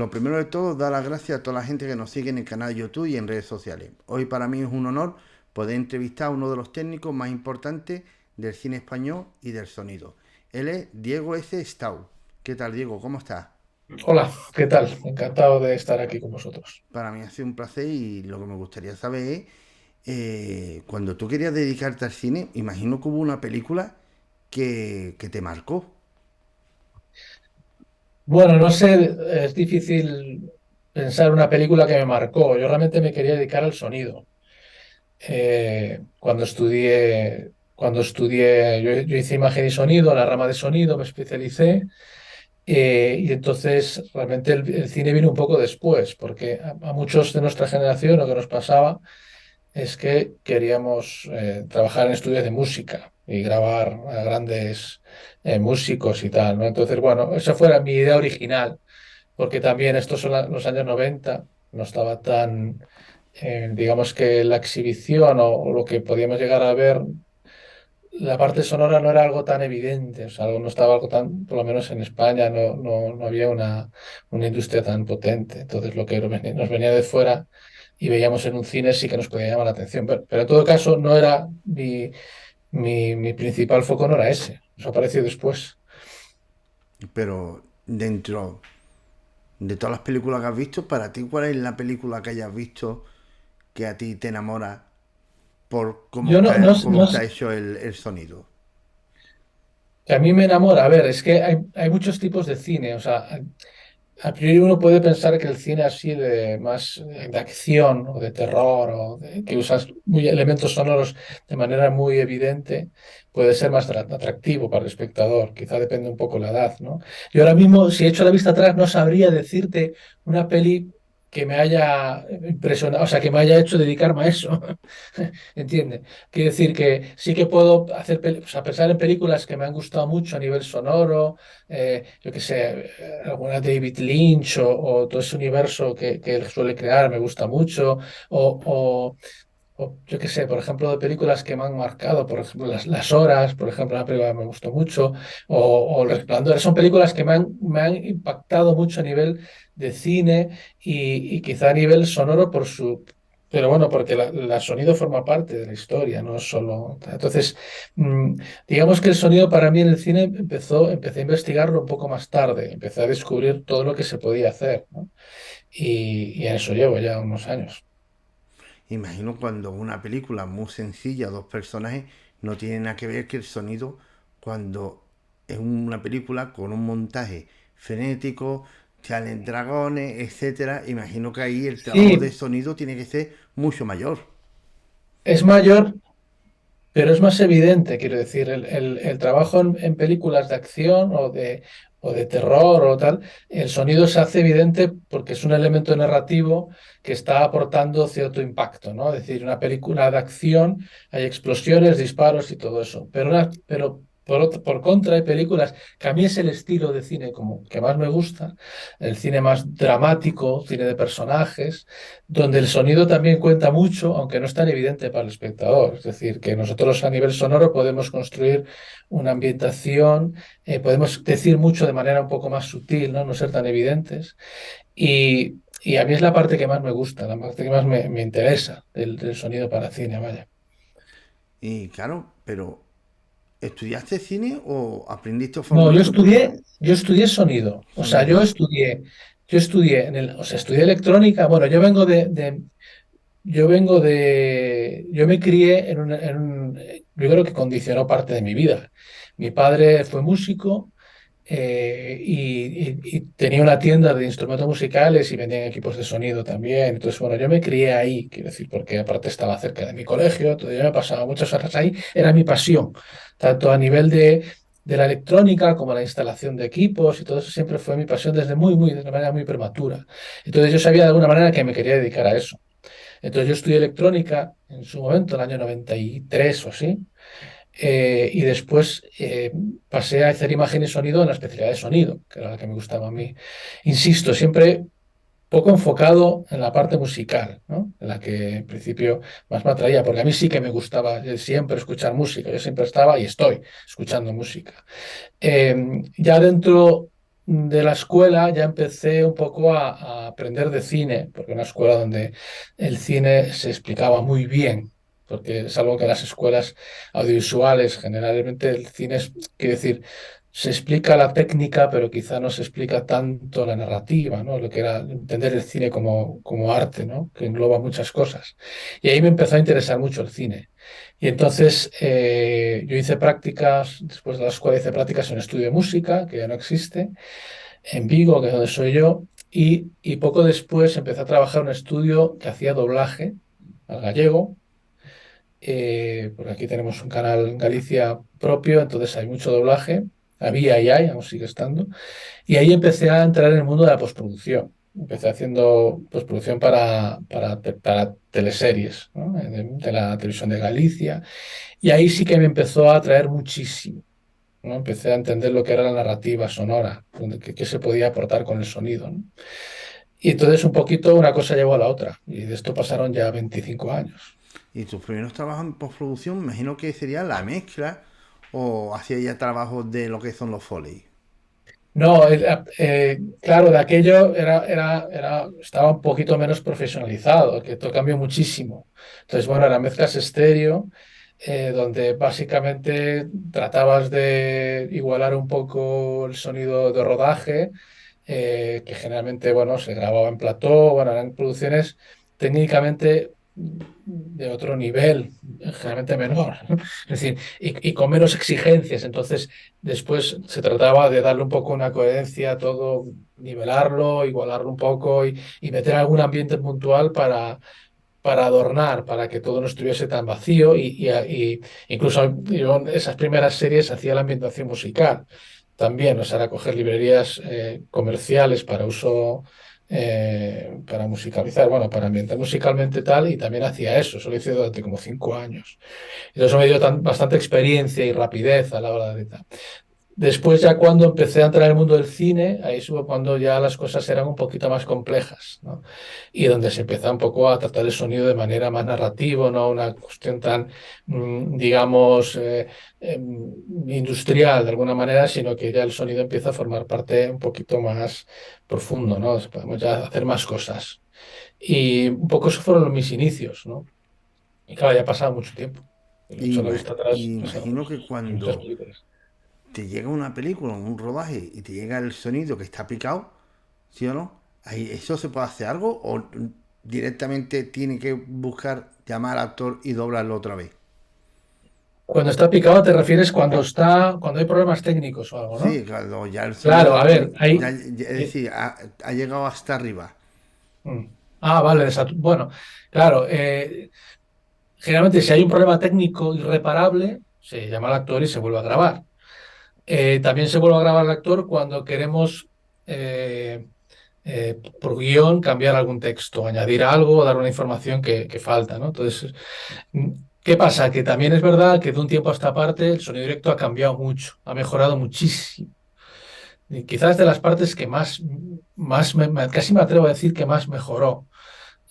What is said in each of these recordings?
lo primero de todo, dar las gracias a toda la gente que nos sigue en el canal de YouTube y en redes sociales. Hoy para mí es un honor poder entrevistar a uno de los técnicos más importantes del cine español y del sonido. Él es Diego S. Stau. ¿Qué tal, Diego? ¿Cómo estás? Hola, ¿qué tal? Encantado de estar aquí con vosotros. Para mí ha sido un placer y lo que me gustaría saber es, cuando tú querías dedicarte al cine, imagino que hubo una película que te marcó. Bueno, no sé, es difícil pensar una película que me marcó. Yo realmente me quería dedicar al sonido. Cuando estudié, yo hice imagen y sonido, la rama de sonido, me especialicé. Y entonces realmente el cine vino un poco después, porque a muchos de nuestra generación lo que nos pasaba es que queríamos trabajar en estudios de música y grabar a grandes músicos y tal, ¿no? Entonces, bueno, esa fue mi idea original, porque también estos son los años 90, no estaba tan, digamos que la exhibición o lo que podíamos llegar a ver, la parte sonora no era algo tan evidente, o sea, no estaba algo tan, por lo menos en España, no había una industria tan potente. Entonces, lo que nos venía de fuera y veíamos en un cine sí que nos podía llamar la atención. Pero en todo caso, no era mi principal foco, no era ese. Eso apareció después. Pero dentro de todas las películas que has visto, para ti, ¿cuál es la película que hayas visto que a ti te enamora por Yo no, no, cómo no, está hecho el sonido? que a mí me enamora. A ver, es que hay muchos tipos de cine. O sea, a priori uno puede pensar que el cine así de más de acción o de terror que usas muy elementos sonoros de manera muy evidente puede ser más atractivo para el espectador. Quizá depende un poco la edad, ¿no? Yo ahora mismo, si echo la vista atrás, no sabría decirte una peli que me haya impresionado, o sea, que me haya hecho dedicarme a eso. ¿Entiendes? Quiero decir que sí que puedo hacer, o sea, pensar en películas que me han gustado mucho a nivel sonoro, yo qué sé, alguna David Lynch o todo ese universo que él suele crear me gusta mucho, o, o- o yo qué sé, por ejemplo, de películas que me han marcado, por ejemplo, Las Horas, por ejemplo, una película que me gustó mucho, o El Resplandor, son películas que me han impactado mucho a nivel de cine y quizá a nivel sonoro por su... Pero bueno, porque la sonido forma parte de la historia, no es solo... Entonces, mm, digamos que el sonido para mí en el cine empecé a investigarlo un poco más tarde, empecé a descubrir todo lo que se podía hacer, ¿no? Y en eso llevo ya unos años. Imagino cuando una película muy sencilla, dos personajes, no tiene nada que ver que el sonido cuando es una película con un montaje frenético, salen dragones, etcétera. Imagino que ahí el trabajo de Sí, sonido tiene que ser mucho mayor. es mayor, pero es más evidente, quiero decir, el trabajo en películas de acción o de terror o tal, el sonido se hace evidente porque es un elemento narrativo que está aportando cierto impacto, ¿no? Es decir, una película de acción, hay explosiones, disparos y todo eso, pero por contra hay películas que a mí es el estilo de cine como que más me gusta, el cine más dramático, cine de personajes donde el sonido también cuenta mucho, aunque no es tan evidente para el espectador. Es decir, que nosotros a nivel sonoro podemos construir una ambientación, podemos decir mucho de manera un poco más sutil, ¿no? No ser tan evidentes. Y a mí es la parte que más me gusta, la parte que más me interesa del sonido para cine, vaya. Y claro, pero ¿estudiaste cine o aprendiste a No, yo formarte por tu... estudié, yo estudié sonido. O sea, sonido? yo estudié o sea, estudié electrónica. Bueno, yo me crié yo creo que condicionó parte de mi vida. Mi padre fue músico y tenía una tienda de instrumentos musicales y vendían equipos de sonido también. Entonces, bueno, yo me crié ahí, quiero decir, porque aparte estaba cerca de mi colegio, entonces yo me pasaba muchas horas ahí, era mi pasión, tanto a nivel de la electrónica como la instalación de equipos y todo eso siempre fue mi pasión de una manera muy prematura. Entonces yo sabía de alguna manera que me quería dedicar a eso. Entonces yo estudié electrónica en su momento, el año 93 o así, y después pasé a hacer imagen y sonido en la especialidad de sonido, que era la que me gustaba a mí. Insisto, siempre poco enfocado en la parte musical, ¿no? En la que en principio más me atraía, porque a mí sí que me gustaba siempre escuchar música, yo siempre estaba y estoy escuchando música. Ya dentro de la escuela ya empecé un poco a aprender de cine, porque era una escuela donde el cine se explicaba muy bien, porque es algo que en las escuelas audiovisuales generalmente el cine es, quiero decir, se explica la técnica, pero quizá no se explica tanto la narrativa, ¿no? Lo que era entender el cine como arte, ¿no? Que engloba muchas cosas. Y ahí me empezó a interesar mucho el cine. Y entonces yo hice prácticas, después de la escuela hice prácticas en un estudio de música, que ya no existe, en Vigo, que es donde soy yo, y poco después empecé a trabajar en un estudio que hacía doblaje al gallego, porque aquí tenemos un canal en Galicia propio, entonces hay mucho doblaje, había y hay, aún sigue estando, y ahí empecé a entrar en el mundo de la postproducción. Empecé haciendo postproducción para teleseries, ¿no? De la televisión de Galicia, y ahí sí que me empezó a atraer muchísimo, ¿no? Empecé a entender lo que era la narrativa sonora, qué se podía aportar con el sonido, ¿no? Y entonces un poquito una cosa llevó a la otra, y de esto pasaron ya 25 años. Y tus primeros trabajos en postproducción, me imagino que sería la mezcla o hacía ya trabajos de lo que son los Foley. No, claro, de aquello estaba un poquito menos profesionalizado, que esto cambió muchísimo. Entonces, bueno, eran mezclas estéreo, donde básicamente tratabas de igualar un poco el sonido de rodaje, que generalmente, bueno, se grababa en plató, bueno, eran producciones técnicamente de otro nivel, generalmente menor, es decir, y con menos exigencias. Entonces, después se trataba de darle un poco una coherencia a todo, nivelarlo, igualarlo un poco y meter algún ambiente puntual para adornar, para que todo no estuviese tan vacío y incluso yo en esas primeras series hacía la ambientación musical también, o sea, era coger librerías comerciales para uso, para musicalizar, bueno, para ambientar musicalmente tal, y también hacía eso, eso lo hice durante como 5 años. Y eso me dio bastante experiencia y rapidez a la hora de tal. Después ya cuando empecé a entrar en el mundo del cine, ahí fue cuando ya las cosas eran un poquito más complejas, ¿no? Y donde se empezó un poco a tratar el sonido de manera más narrativa, no una cuestión tan, digamos, industrial de alguna manera, sino que ya el sonido empieza a formar parte un poquito más profundo, ¿no? Podemos ya hacer más cosas. Y un poco esos fueron mis inicios, ¿no? Y claro, ya ha pasado mucho tiempo. Y Y, echando la vista atrás, pasaron imagino que muchas cuando películas. te llega una película, un rodaje y te llega el sonido que está picado, ¿sí o no? Ahí, ¿eso se puede hacer algo o directamente tiene que buscar llamar al actor y doblarlo otra vez? Cuando está picado te refieres cuando hay problemas técnicos o algo, ¿no? Sí, claro, ya el Claro, a sonido, ver, es decir, ha llegado hasta arriba. mm. Vale, bueno, claro, generalmente si hay un problema técnico irreparable, se llama al actor y se vuelve a grabar. También se vuelve a grabar al actor cuando queremos, por guión, cambiar algún texto, añadir algo o dar una información que falta, ¿no? Entonces, mm, ¿qué pasa? Que también es verdad que de un tiempo a esta parte el sonido directo ha cambiado mucho, ha mejorado muchísimo. Y quizás de las partes que casi me atrevo a decir que más mejoró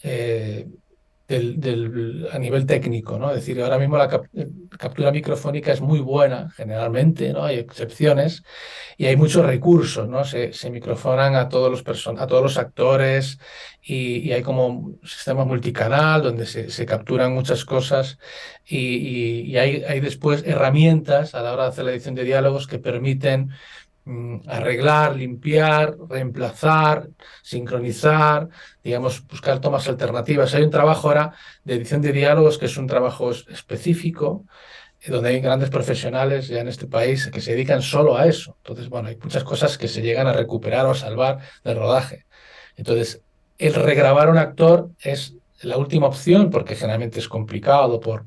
eh, a nivel técnico, ¿no? Es decir, ahora mismo la captura microfónica es muy buena, generalmente, ¿no? Hay excepciones y hay muchos recursos, ¿no? Se microfonan a todos a todos los actores y hay como un sistema multicanal donde se capturan muchas cosas y hay después herramientas a la hora de hacer la edición de diálogos que permiten arreglar, limpiar, reemplazar, sincronizar, digamos, buscar tomas alternativas. Hay un trabajo ahora de edición de diálogos que es un trabajo específico, donde hay grandes profesionales ya en este país que se dedican solo a eso. Entonces, bueno, hay muchas cosas que se llegan a recuperar o a salvar del rodaje. Entonces, el regrabar a un actor es la última opción porque generalmente es complicado por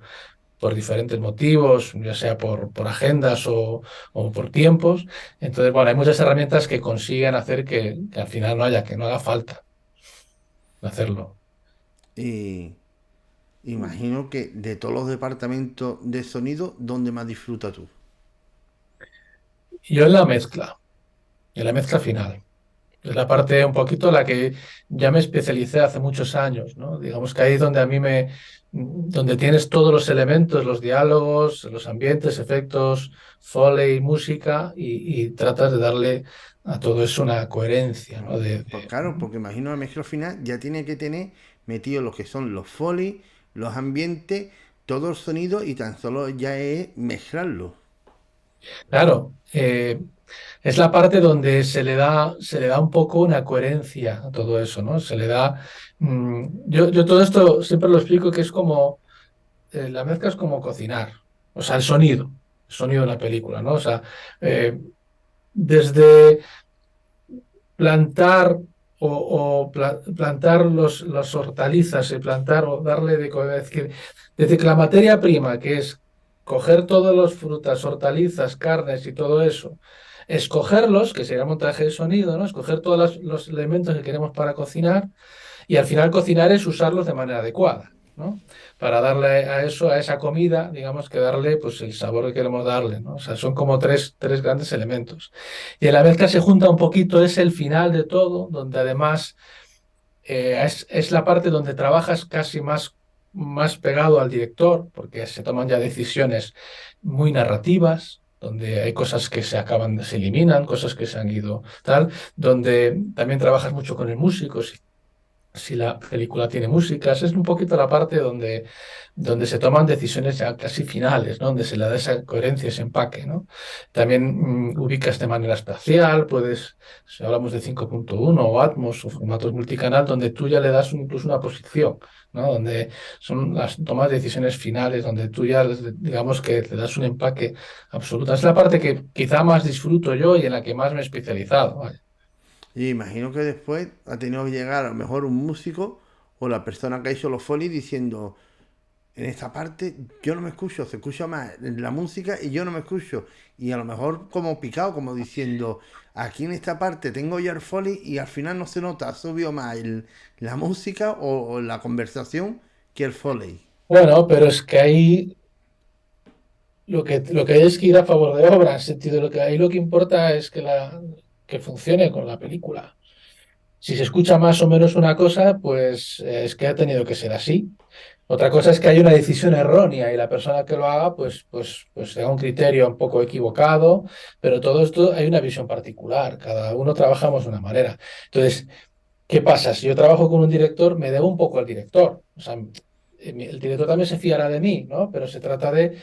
diferentes motivos, ya sea por agendas o por tiempos. Entonces, bueno, hay muchas herramientas que consiguen hacer que al final que no haga falta hacerlo. Y imagino que de todos los departamentos de sonido, ¿dónde más disfrutas tú? Yo en la mezcla final. Es la parte un poquito la que ya me especialicé hace muchos años, ¿no? Digamos que ahí es donde a mí donde tienes todos los elementos, los diálogos, los ambientes, efectos, foley, música, y tratas de darle a todo eso una coherencia, ¿no? Pues claro, porque imagino la mezcla final ya tiene que tener metido lo que son los foley, los ambientes, todo el sonido y tan solo ya es mezclarlo. Claro, es la parte donde se le da un poco una coherencia a todo eso, ¿no? Se le da. Yo todo esto siempre lo explico que es como. La mezcla es como cocinar, o sea, el sonido de la película, ¿no? O sea, eh, desde plantar plantar las hortalizas y plantar o darle es decir, desde que la materia prima, que es coger todas las frutas, hortalizas, carnes y todo eso, escogerlos, que sería montaje de sonido, ¿no? Escoger todos los elementos que queremos para cocinar y al final cocinar es usarlos de manera adecuada, ¿no? Para darle a eso, a esa comida, digamos que darle pues el sabor que queremos darle, ¿no? O sea, son como tres grandes elementos. Y a la vez que se junta un poquito es el final de todo, donde además es la parte donde trabajas casi más pegado al director, porque se toman ya decisiones muy narrativas, donde hay cosas que se eliminan, cosas que se han ido tal, donde también trabajas mucho con el músico, si la película tiene músicas, es un poquito la parte donde se toman decisiones ya casi finales, ¿no? Donde se le da esa coherencia, ese empaque, ¿no? También ubicas de manera espacial, si hablamos de 5.1 o Atmos o formatos multicanal, donde tú ya le das incluso una posición, ¿no? Donde son las tomas de decisiones finales, donde tú ya, digamos que le das un empaque absoluto. Es la parte que quizá más disfruto yo y en la que más me he especializado, ¿vale? Y imagino que después ha tenido que llegar a lo mejor un músico o la persona que ha hecho los foley diciendo, en esta parte yo no me escucho, se escucha más la música y yo no me escucho. Y a lo mejor como picado, como diciendo, aquí en esta parte tengo ya el foley y al final no se nota, subió más la música o la conversación que el foley. Bueno, pero es que ahí lo que hay es que ir a favor de obra, en el sentido de lo que ahí lo que importa es que funcione con la película. Si se escucha más o menos una cosa, pues es que ha tenido que ser así. Otra cosa es que hay una decisión errónea y la persona que lo haga, pues tenga un criterio un poco equivocado, pero todo esto hay una visión particular, cada uno trabajamos de una manera. Entonces, ¿qué pasa? Si yo trabajo con un director, me debo un poco al director. O sea, el director también se fiará de mí, ¿no? Pero se trata de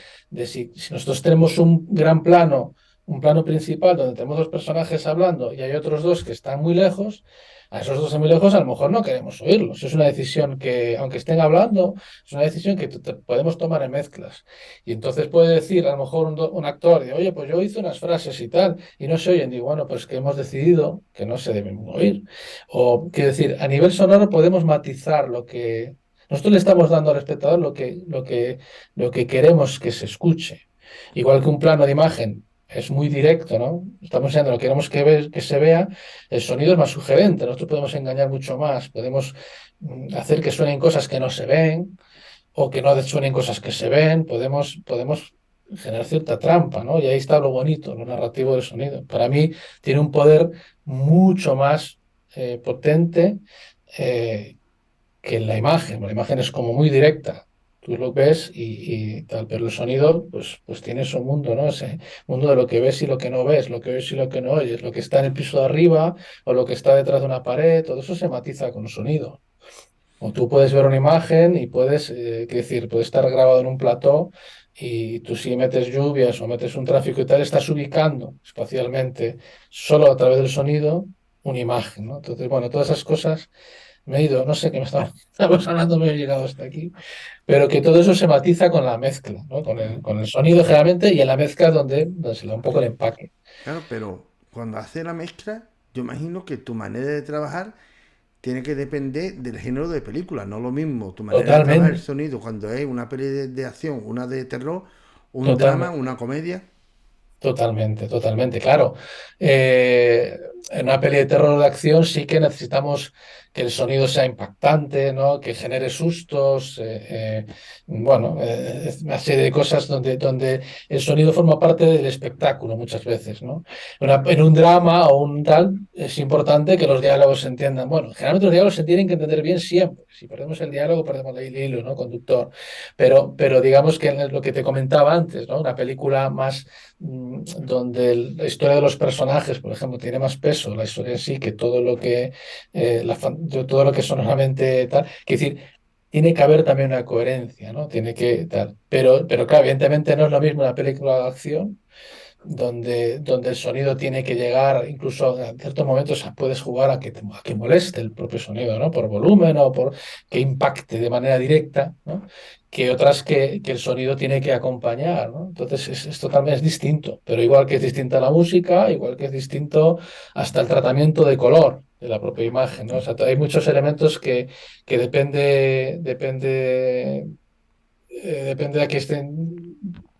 si nosotros tenemos un gran plano, un plano principal donde tenemos dos personajes hablando y hay otros dos que están muy lejos, a esos dos muy lejos a lo mejor no queremos oírlos. Es una decisión que, aunque estén hablando, es una decisión que podemos tomar en mezclas. Y entonces puede decir a lo mejor un actor, de, oye, pues yo hice unas frases y tal, y no se oyen. Digo, bueno, pues que hemos decidido que no se deben oír. O, quiero decir, a nivel sonoro podemos matizar lo que nosotros le estamos dando al espectador lo que queremos que se escuche. Igual que un plano de imagen es muy directo, ¿no? Estamos enseñando lo que queremos que se vea, el sonido es más sugerente. Nosotros podemos engañar mucho más, podemos hacer que suenen cosas que no se ven o que no suenen cosas que se ven, podemos generar cierta trampa, ¿no? Y ahí está lo bonito, lo narrativo del sonido. Para mí tiene un poder mucho más potente que en la imagen. La imagen es como muy directa. Tú lo ves y tal, pero el sonido, pues tiene su mundo, ¿no? Ese mundo de lo que ves y lo que no ves, lo que oyes y lo que no oyes, lo que está en el piso de arriba o lo que está detrás de una pared, todo eso se matiza con el sonido. O tú puedes ver una imagen y qué decir, puede estar grabado en un plató y tú si metes lluvias o metes un tráfico y tal, estás ubicando espacialmente solo a través del sonido una imagen, ¿no? Entonces, bueno, todas esas cosas me he ido, no sé qué estamos hablando, me he llegado hasta aquí, pero que todo eso se matiza con la mezcla, ¿no? Con el sonido generalmente y en la mezcla donde se le da un poco el empaque. Claro, pero cuando hace la mezcla, yo imagino que tu manera de trabajar tiene que depender del género de película. No lo mismo tu manera de trabajar el Totalmente, sonido cuando es una peli de acción, una de terror, un drama, totalmente. una comedia. Totalmente, totalmente, claro. Eh, en una peli de terror de acción sí que necesitamos que el sonido sea impactante, ¿no? Que genere sustos, bueno, es una serie de cosas donde el sonido forma parte del espectáculo muchas veces, ¿no? En un drama o un tal, es importante que los diálogos se entiendan. Bueno, generalmente los diálogos se tienen que entender bien siempre. Si perdemos el diálogo, perdemos el hilo, ¿no? Conductor. Pero digamos que lo que te comentaba antes, ¿no? Una película más donde la historia de los personajes, por ejemplo, tiene más peso, la historia en sí, que todo lo que, todo lo que sonoramente tal. Quiere decir, tiene que haber también una coherencia, ¿no? Tiene que tal. Pero claro, evidentemente no es lo mismo una película de acción donde el sonido tiene que llegar, incluso en ciertos momentos puedes jugar a que moleste el propio sonido, ¿no? Por volumen o por que impacte de manera directa, ¿no? Que otras que el sonido tiene que acompañar, ¿no? Entonces es totalmente es distinto, pero igual que es distinta la música, igual que es distinto hasta el tratamiento de color de la propia imagen, ¿no? O sea, hay muchos elementos que depende a que estén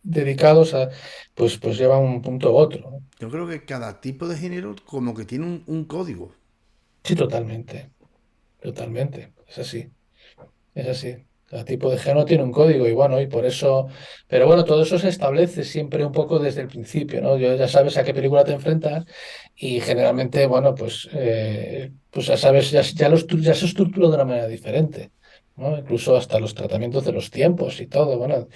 dedicados a, pues lleva un punto u otro, ¿no? Yo creo que cada tipo de género como que tiene un código. Sí, totalmente, totalmente, es así, es así. Cada tipo de género tiene un código y bueno, y por eso, pero bueno, todo eso se establece siempre un poco desde el principio, ¿no? Ya sabes a qué película te enfrentas y generalmente, bueno, pues ya sabes, ya se estructura de una manera diferente, ¿no? Incluso hasta los tratamientos de los tiempos y todo, bueno.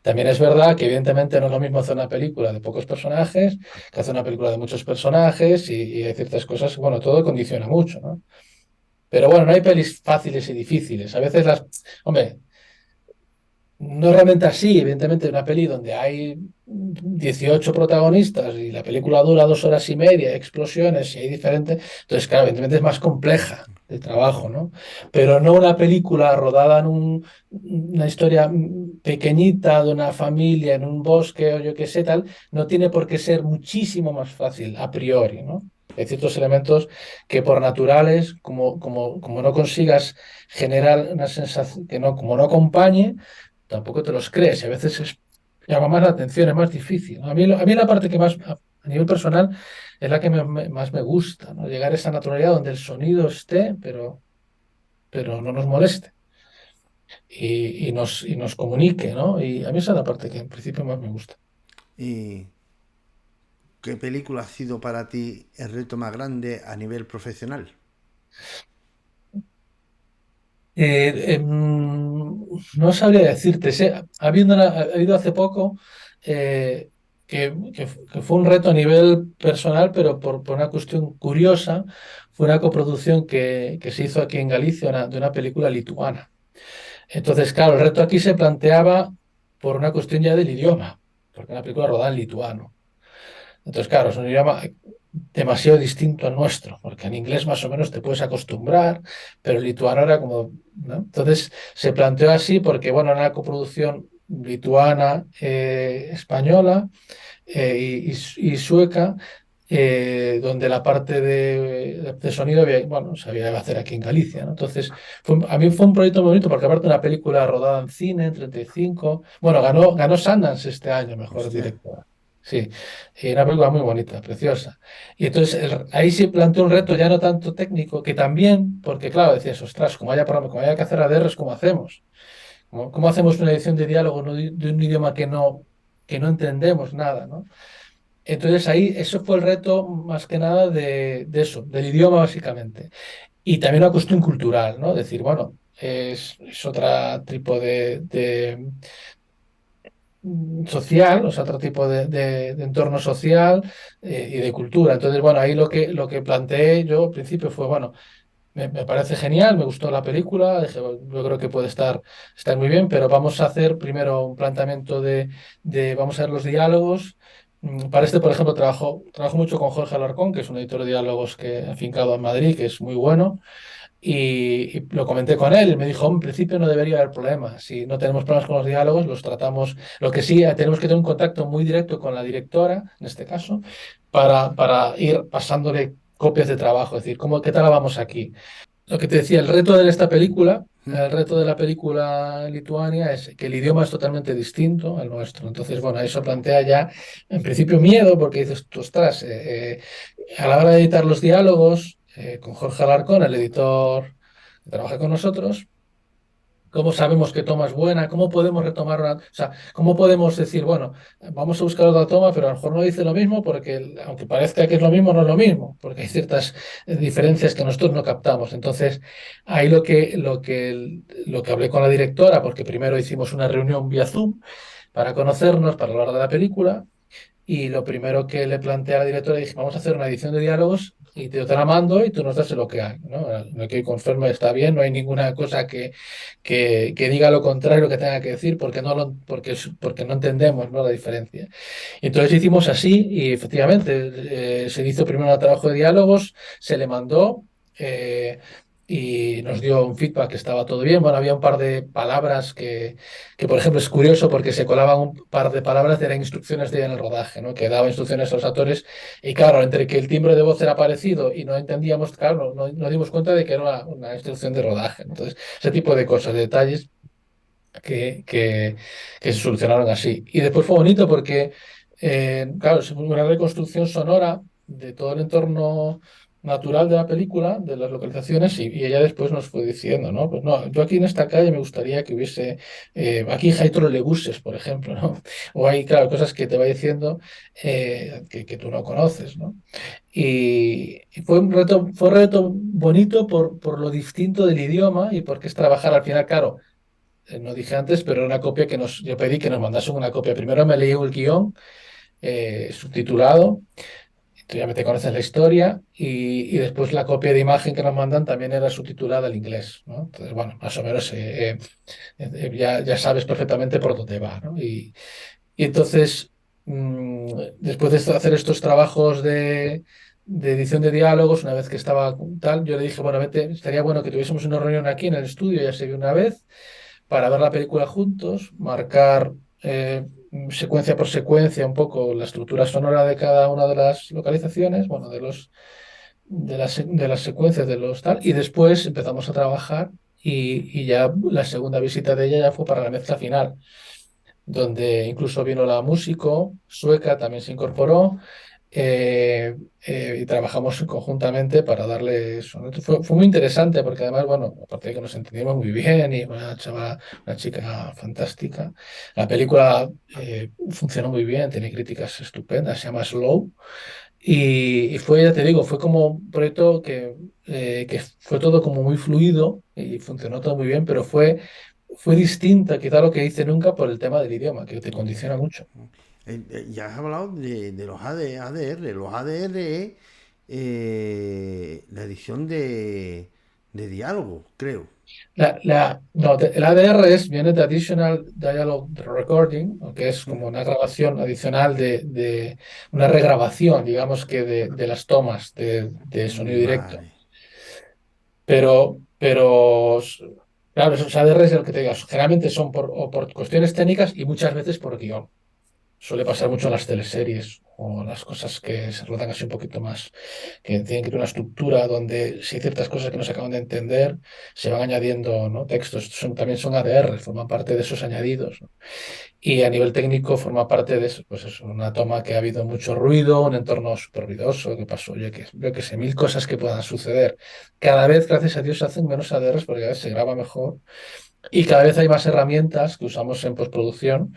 También es verdad que evidentemente no es lo mismo hacer una película de pocos personajes que hacer una película de muchos personajes y hay ciertas cosas, bueno, todo condiciona mucho, ¿no? Pero bueno, no hay pelis fáciles y difíciles. A veces hombre, no es realmente así, evidentemente, una peli donde hay 18 protagonistas y la película dura 2 horas y media, hay explosiones y hay diferentes. Entonces, claro, evidentemente es más compleja de trabajo, ¿no? Pero no una película rodada en una historia pequeñita de una familia en un bosque o yo qué sé, tal, no tiene por qué ser muchísimo más fácil a priori, ¿no? Hay ciertos elementos que por naturales, como no consigas generar una sensación, que no, como no acompañe, tampoco te los crees y a veces llama más la atención, es más difícil, ¿no? A mí la parte que más, a nivel personal, es la que más me gusta, ¿no? Llegar a esa naturalidad donde el sonido esté, pero no nos moleste y nos comunique, ¿no? Y a mí esa es la parte que en principio más me gusta. ¿Y qué película ha sido para ti el reto más grande a nivel profesional? No sabría decirte, ha habido hace poco eh, que fue un reto a nivel personal, pero por una cuestión curiosa, fue una coproducción que se hizo aquí en Galicia de una película lituana. Entonces, claro, el reto aquí se planteaba por una cuestión ya del idioma, porque una película rodada en lituano. Entonces, claro, es un idioma demasiado distinto al nuestro, porque en inglés más o menos te puedes acostumbrar, pero el lituano era como, ¿no? Entonces se planteó así porque, bueno, era una coproducción lituana, española y sueca, donde la parte de sonido bueno, se había que hacer aquí en Galicia, ¿no? Entonces, a mí fue un proyecto muy bonito porque aparte de una película rodada en cine, en 35, bueno, ganó Sundance este año, mejor Hostia. directora. Sí, y una película muy bonita, preciosa. Y entonces ahí sí planteó un reto ya no tanto técnico, que también, porque claro, decías, ostras, como haya que hacer ADRs, ¿cómo hacemos? ¿Cómo hacemos una edición de diálogo no de un idioma que no entendemos nada, ¿no? Entonces ahí eso fue el reto más que nada de eso, del idioma básicamente. Y también una cuestión cultural, ¿no? Decir, bueno, es otro tipo social, o sea, otro tipo de entorno social y de cultura. Entonces, bueno, ahí lo que planteé yo al principio fue, bueno, me parece genial, me gustó la película, dije, "Bueno, yo creo que puede estar muy bien, pero vamos a hacer primero un planteamiento vamos a ver los diálogos. Para este, por ejemplo, trabajo mucho con Jorge Alarcón, que es un editor de diálogos que afincado en Madrid, que es muy bueno. Y lo comenté con él y me dijo, en principio no debería haber problemas. Si no tenemos problemas con los diálogos, los tratamos. Lo que sí, tenemos que tener un contacto muy directo con la directora, en este caso, para ir pasándole copias de trabajo. Es decir, ¿qué tal vamos aquí? Lo que te decía, el reto de la película en Lituania es que el idioma es totalmente distinto al nuestro. Entonces, bueno, eso plantea ya, en principio, miedo, porque dices, tú, ostras, a la hora de editar los diálogos, con Jorge Alarcón, el editor que trabaja con nosotros, ¿Cómo sabemos qué toma es buena? ¿Cómo podemos retomar una... O sea, ¿cómo podemos decir, bueno, vamos a buscar otra toma, pero a lo mejor no dice lo mismo porque, aunque parezca que es lo mismo, no es lo mismo, porque hay ciertas diferencias que nosotros no captamos. Entonces, ahí lo que hablé con la directora, porque primero hicimos una reunión vía Zoom para conocernos, para hablar de la película, y lo primero que le planteé a la directora, dije, vamos a hacer una edición de diálogos y te la mando y tú nos das lo que hay, ¿no? Lo que conforme está bien, no hay ninguna cosa que diga lo contrario que tenga que decir porque no entendemos, ¿no? La diferencia. Y entonces hicimos así y efectivamente se hizo primero el trabajo de diálogos, se le mandó. eh, y nos dio un feedback que estaba todo bien. Bueno, había un par de palabras que, por ejemplo, es curioso porque se colaban un par de palabras de las instrucciones de ella en el rodaje, ¿no? Que daba instrucciones a los actores y claro, entre que el timbre de voz era parecido y no entendíamos, claro, no dimos cuenta de que era una instrucción de rodaje. Entonces, ese tipo de cosas, de detalles que, que, que se solucionaron así. Y después fue bonito porque, claro, es una reconstrucción sonora de todo el entorno natural de la película, de las localizaciones, y ella después nos fue diciendo, ¿no? Pues no, yo aquí en esta calle me gustaría que hubiese, aquí hay trolebuses, por ejemplo, ¿no? O hay, claro, cosas que te va diciendo que tú no conoces, ¿no? Y fue un reto bonito por lo distinto del idioma y porque es trabajar al final, claro, no dije antes, pero era una copia yo pedí que nos mandasen una copia. Primero me leí el guión subtitulado, tú ya me te conoces la historia, y después la copia de imagen que nos mandan también era subtitulada al inglés, ¿no? Entonces, bueno, más o menos ya sabes perfectamente por dónde va, ¿no? Y entonces, después de hacer estos trabajos de edición de diálogos, una vez que estaba tal, yo le dije, bueno, vete, estaría bueno que tuviésemos una reunión aquí en el estudio, ya se vio una vez para ver la película juntos, marcar secuencia por secuencia un poco la estructura sonora de cada una de las localizaciones, bueno, de las secuencias de los tal, y después empezamos a trabajar y ya la segunda visita de ella ya fue para la mezcla final, donde incluso vino la músico sueca, también se incorporó y trabajamos conjuntamente para darle eso. Fue muy interesante porque además, bueno, aparte de que nos entendimos muy bien y una chica fantástica, la película funcionó muy bien, tiene críticas estupendas, se llama Slow y fue, ya te digo, fue como un proyecto que fue todo como muy fluido y funcionó todo muy bien, pero fue distinta quizá lo que hice nunca por el tema del idioma, que te condiciona mucho. Ya has hablado de los ADR. Los ADR es la edición de diálogo, creo. No, el ADR viene de Additional Dialogue Recording, ¿no? Que es como una grabación adicional de una regrabación, digamos que de las tomas de sonido directo. Vale. Claro, esos ADR es lo que te digo, generalmente son o por cuestiones técnicas y muchas veces por guión. Suele pasar mucho en las teleseries o las cosas que se rodan así un poquito más, que tienen que tener una estructura donde si hay ciertas cosas que no se acaban de entender, se van añadiendo, ¿no? Textos. También son ADR, forman parte de esos añadidos, ¿no? Y a nivel técnico forma parte de eso, pues es una toma que ha habido mucho ruido, un entorno súper ruidoso, que pasó, yo que sé, mil cosas que puedan suceder. Cada vez, gracias a Dios, se hacen menos ADRs porque cada vez se graba mejor y cada vez hay más herramientas que usamos en postproducción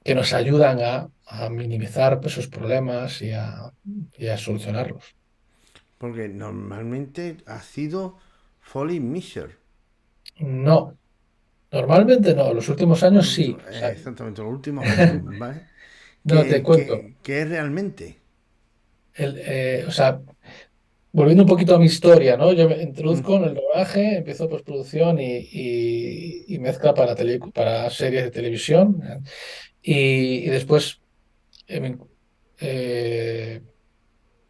que nos ayudan a minimizar esos problemas y a solucionarlos. Porque normalmente ha sido Foley Misher. No, normalmente no, los últimos años sí. O sea, Exactamente, los últimos años, ¿vale? no, te cuento. ¿Qué es realmente? O sea, volviendo un poquito a mi historia, ¿no? Yo me Mm, introduzco en el rodaje, empiezo postproducción y mezcla para series de televisión. Y después eh,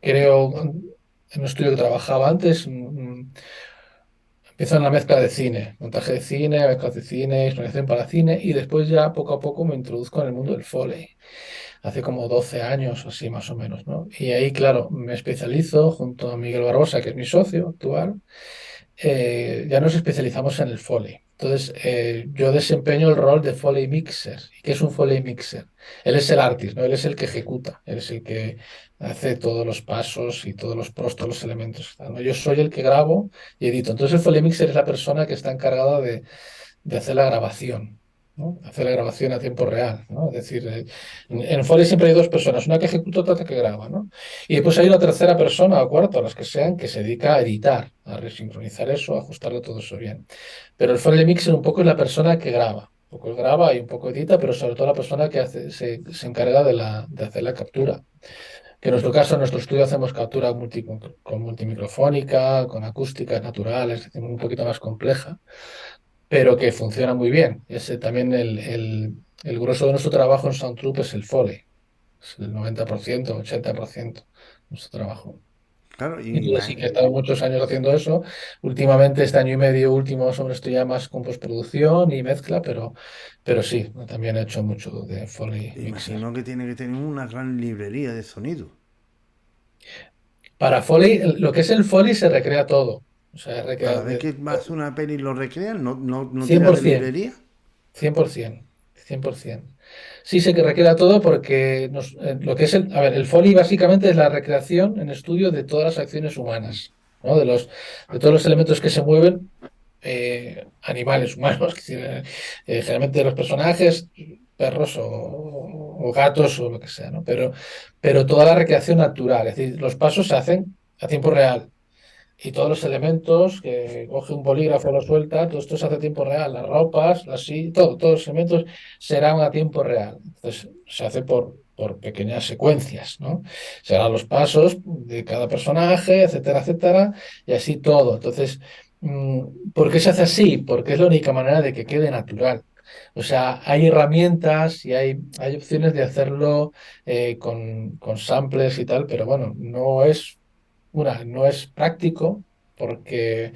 creo en un estudio que trabajaba antes. Empiezo en la mezcla de cine, montaje de cine, mezcla de cine, exploración para cine y después ya poco a poco me introduzco en el mundo del Foley. Hace como 12 años o así más o menos, ¿no? Y ahí, claro, me especializo junto a Miguel Barbosa, que es mi socio actual, ya nos especializamos en el Foley. Entonces, yo desempeño el rol de Foley Mixer. ¿Y qué es un Foley Mixer? Él es el artist, ¿no? Él es el que ejecuta, él es el que hace todos los pasos y todos todos los elementos, ¿no? Yo soy el que grabo y edito. Entonces, el Foley Mixer es la persona que está encargada de hacer la grabación, ¿no? Hacer la grabación a tiempo real, ¿no? Es decir, en Foley siempre hay dos personas, una que ejecuta, otra que graba, ¿no? Y después hay una tercera persona o cuarta, o las que sean, que se dedica a editar, a resincronizar eso, a ajustarlo todo eso bien. Pero el Foley Mixer un poco es la persona que graba. Un poco graba y un poco edita, pero sobre todo la persona que se encarga de hacer la captura. Que en nuestro caso, en nuestro estudio hacemos captura con multimicrofónica, con acústicas naturales, es decir, un poquito más compleja, pero que funciona muy bien. Ese también el grueso de nuestro trabajo en Soundtroop es el Foley. Es el 90%, 80% de nuestro trabajo. Claro, Y entonces sí que he estado muchos años haciendo eso. Últimamente, este año y medio último sobre esto ya más con postproducción y mezcla, pero sí, también he hecho mucho de Foley Mixer. imagino que tiene que tener una gran librería de sonido. Para Foley, lo que es el Foley se recrea todo. O sea, recrea Cada vez que vas a una peli lo recreas, no cien tiras por de 100%, librería. 100%, 100%. Sí se que recrea todo porque lo que es a ver, el Foley básicamente es la recreación en estudio de todas las acciones humanas, ¿no? De todos los elementos que se mueven, animales humanos, es decir, generalmente los personajes, perros o gatos o lo que sea, ¿no? Pero toda la recreación natural, es decir, los pasos se hacen a tiempo real y todos los elementos que coge un bolígrafo, lo suelta, todo esto se hace a tiempo real, las ropas, así, todos los elementos serán a tiempo real. Entonces se hace por pequeñas secuencias, ¿no? Serán los pasos de cada personaje, etcétera, etcétera, y así todo. Entonces, ¿por qué se hace así? Porque es la única manera de que quede natural. O sea, hay herramientas y hay opciones de hacerlo con samplers y tal, pero bueno, no es práctico porque,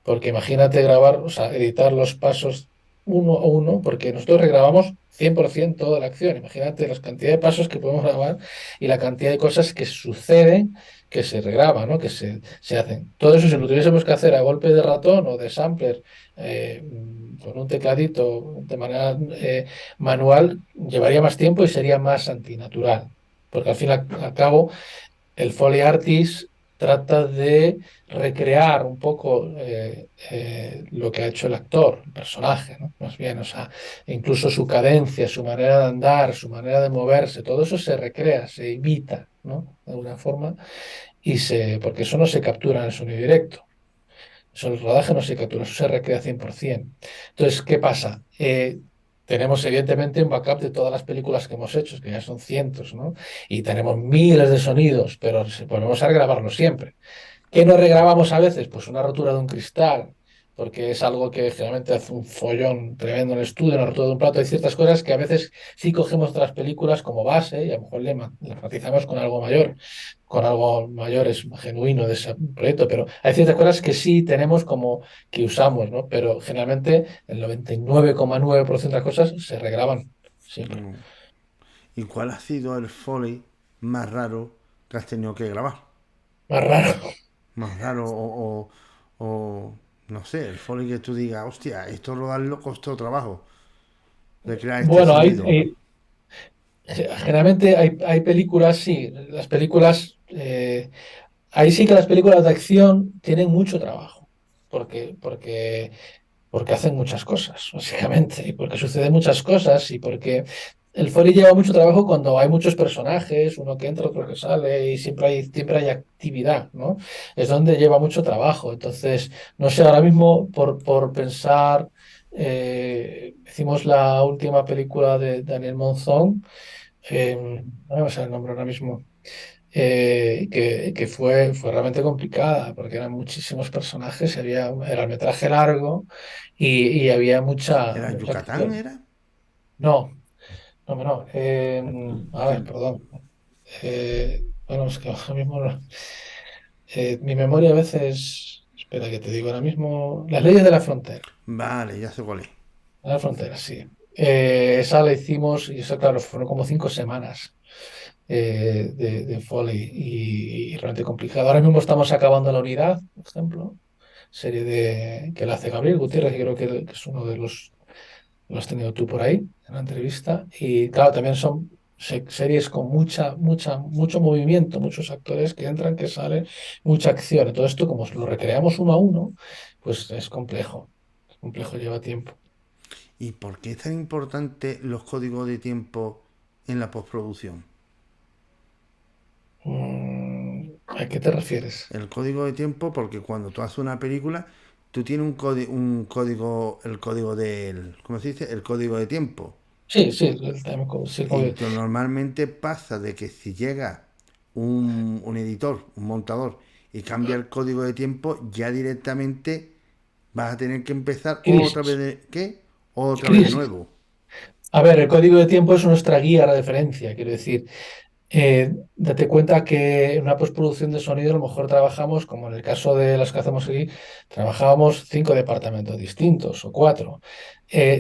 porque imagínate grabar, o sea, editar los pasos uno a uno, porque nosotros regrabamos 100% toda la acción. Imagínate la cantidad de pasos que podemos grabar y la cantidad de cosas que suceden que se regraban, ¿no? Que se hacen. Todo eso, si lo tuviésemos que hacer a golpe de ratón o de sampler, con un tecladito de manera manual, llevaría más tiempo y sería más antinatural. Porque al fin y al cabo el Foley Artist trata de recrear un poco lo que ha hecho el actor, el personaje, ¿no? Más bien, o sea, incluso su cadencia, su manera de andar, su manera de moverse, todo eso se recrea, se imita, ¿no? De alguna forma, porque eso no se captura en el sonido directo. Eso el rodaje no se captura, eso se recrea 100%. Entonces, ¿qué pasa? Tenemos evidentemente un backup de todas las películas que hemos hecho, que ya son cientos, ¿no? Y tenemos miles de sonidos, pero podemos a grabarlos siempre. ¿Qué no regrabamos a veces? Pues una rotura de un cristal, porque es algo que generalmente hace un follón tremendo en el estudio, una rotura de un plato. Hay ciertas cosas que a veces sí cogemos otras películas como base y a lo mejor le matizamos con algo mayor, es genuino de ese proyecto, pero hay ciertas cosas que sí tenemos como que usamos, ¿no? Pero generalmente el 99,9% de las cosas se regraban siempre. Mm. ¿Y cuál ha sido el foley más raro que has tenido que grabar? Más raro. Más raro no sé, el foley que tú digas, hostia, esto rodarlo costó trabajo de crear este Bueno, sonido. generalmente hay películas, sí, las películas, ahí sí que las películas de acción tienen mucho trabajo, porque hacen muchas cosas, básicamente, y porque suceden muchas cosas, y porque el Foley lleva mucho trabajo cuando hay muchos personajes, uno que entra, otro que sale, y siempre hay actividad, ¿no? Es donde lleva mucho trabajo. Entonces, no sé, ahora mismo por pensar, hicimos la última película de Daniel Monzón, no me sale el nombre ahora mismo, que fue realmente complicada, porque eran muchísimos personajes, era el metraje largo y había ¿Era mucha Yucatán, acción. era? No, no. Es A que ver, perdón. Bueno, es que ahora mismo mi memoria a veces, espera que te digo ahora mismo, las leyes de la frontera. vale, ya sé cuál es. La frontera, sí. Esa la hicimos, y eso, claro, fueron como 5 semanas de Foley y realmente complicado. Ahora mismo estamos acabando la unidad, por ejemplo, serie que la hace Gabriel Gutiérrez, que creo que es uno de lo has tenido tú por ahí en la entrevista. Y claro, también son series con mucho movimiento, muchos actores que entran, que salen, mucha acción. Todo esto, como lo recreamos uno a uno, pues es complejo. Es complejo, lleva tiempo. ¿Y por qué es tan importante los códigos de tiempo en la postproducción? ¿A qué te refieres? El código de tiempo, porque cuando tú haces una película, tú tienes un código, el código del, ¿cómo se dice? El código de tiempo. Sí, sí, sí, Y normalmente pasa de que si llega un editor, un montador, y cambia el código de tiempo, ya directamente vas a tener que empezar otra vez crisis. de, ¿qué? Otra vez de Crisis. nuevo. A ver, el código de tiempo es nuestra guía de referencia, quiero decir. Date cuenta que en una postproducción de sonido a lo mejor trabajamos, como en el caso de las que hacemos aquí, trabajábamos 5 departamentos distintos o 4.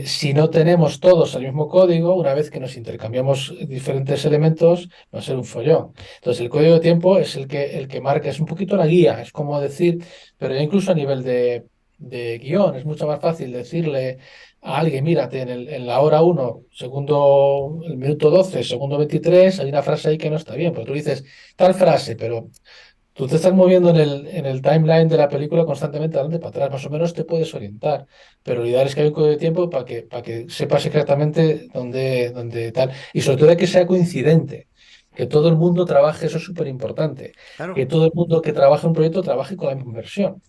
Si no tenemos todos el mismo código, una vez que nos intercambiamos diferentes elementos, va a ser un follón. Entonces, el código de tiempo es el que marca, es un poquito la guía, es como decir, pero ya incluso a nivel de guión, es mucho más fácil decirle a alguien, mírate, en la hora 1 segundo, el minuto 12 segundo 23 hay una frase ahí que no está bien, porque tú dices tal frase, pero tú te estás moviendo en el timeline de la película constantemente adelante para atrás, más o menos te puedes orientar, pero lo ideal es que haya un código de tiempo para que sepas exactamente dónde tal, y sobre todo que sea coincidente. Que todo el mundo trabaje, eso es súper importante. Claro, Que todo el mundo que trabaje en un proyecto trabaje con la misma versión